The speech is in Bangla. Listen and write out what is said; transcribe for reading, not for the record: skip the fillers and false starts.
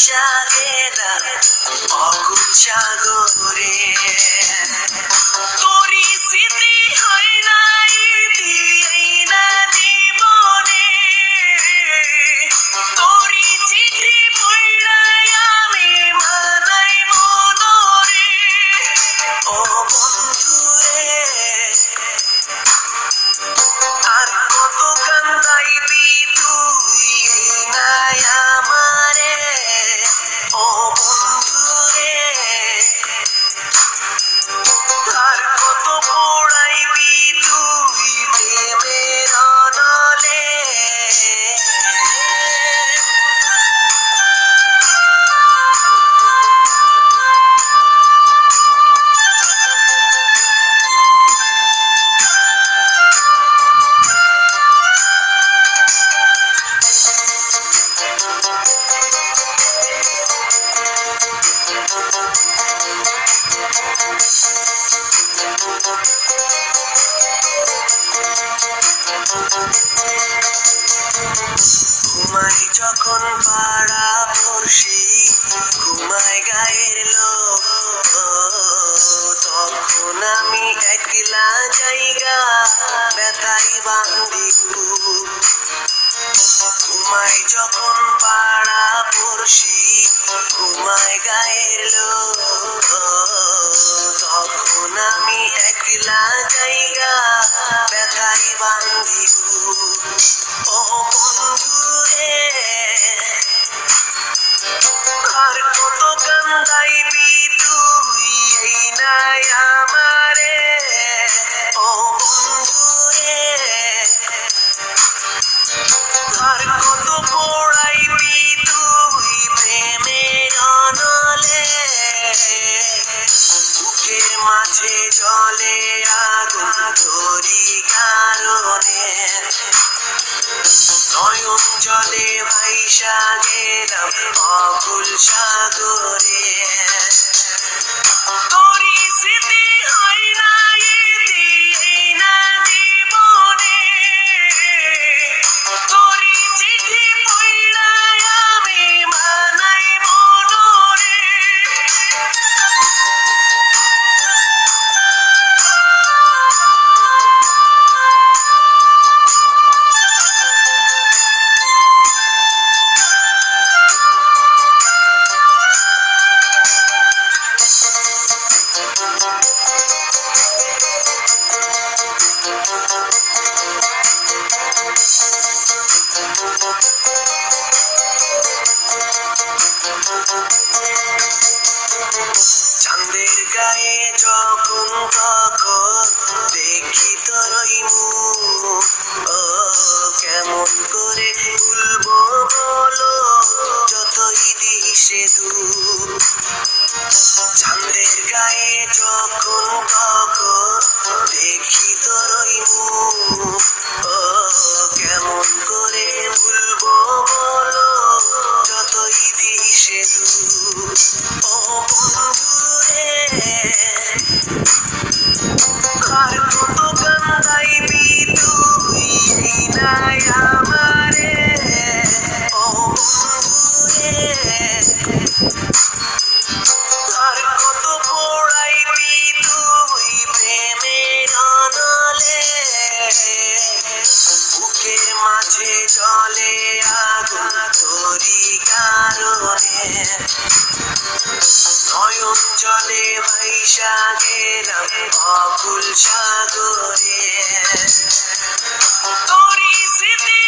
ভাইসা গেলাম অকুল সাগরে তোরি স্মৃতি হয় নাই দিয়েই না জীবনে তোরি চিঠি পড়লাই আমি মানাই মনরে ও বন্ধুরে আর কত কান্দাইবি তুই এই নাই আমারে ও বন্ধুরে আর কত পড়াইবি তুই প্রেমের অনলে ঘুমাই যখন পাড়া পড়শি ঘুমায় গায়ের লোক তখন আমি একলা জায়গা ব্যথাই বান্ধি ঘুমাই যখন পাড়া পড়শি ঘুমায় গায়ের লোক তখন আমি একলা জায়গা ব্যথাই বান্ধি ও বন্ধুরে আর কত কান্দাইবি তুই এই নাই আমারে ও বন্ধুরে আর কত পড়াইবি তুই প্রেমের অনলে বুকের মাঝে জলে আগুন তোরি কারণে নয়ন জলে ভাইসা গেলাম অকুল সাগরে তোরি স্মৃতি হয় নাই দিয়েই না জীবনে তোরি চিঠি পড়লাই আমি মানাই মনরে চাঁদের গায়ে যখন তখন দেখি তোরই মুখ কেমন করে ভুলবো বলো যতই দিশে দূর চাঁদের গায়ে যখন তখন দেখি তোরই মুখ কেমন করে ভুলবো বলো যতই দিশে দূর ও বন্ধুরে আর কত কান্দাইবি তুই এই নাই আমারে ও বন্ধুরে আর কত পড়াইবি তুই প্রেমের অনলে বুকের মাঝে জলে আগুন তোরি কারণে নয়ন জলে ভাইসা গেলাম অকুল সাগরে তোরি স্মৃতি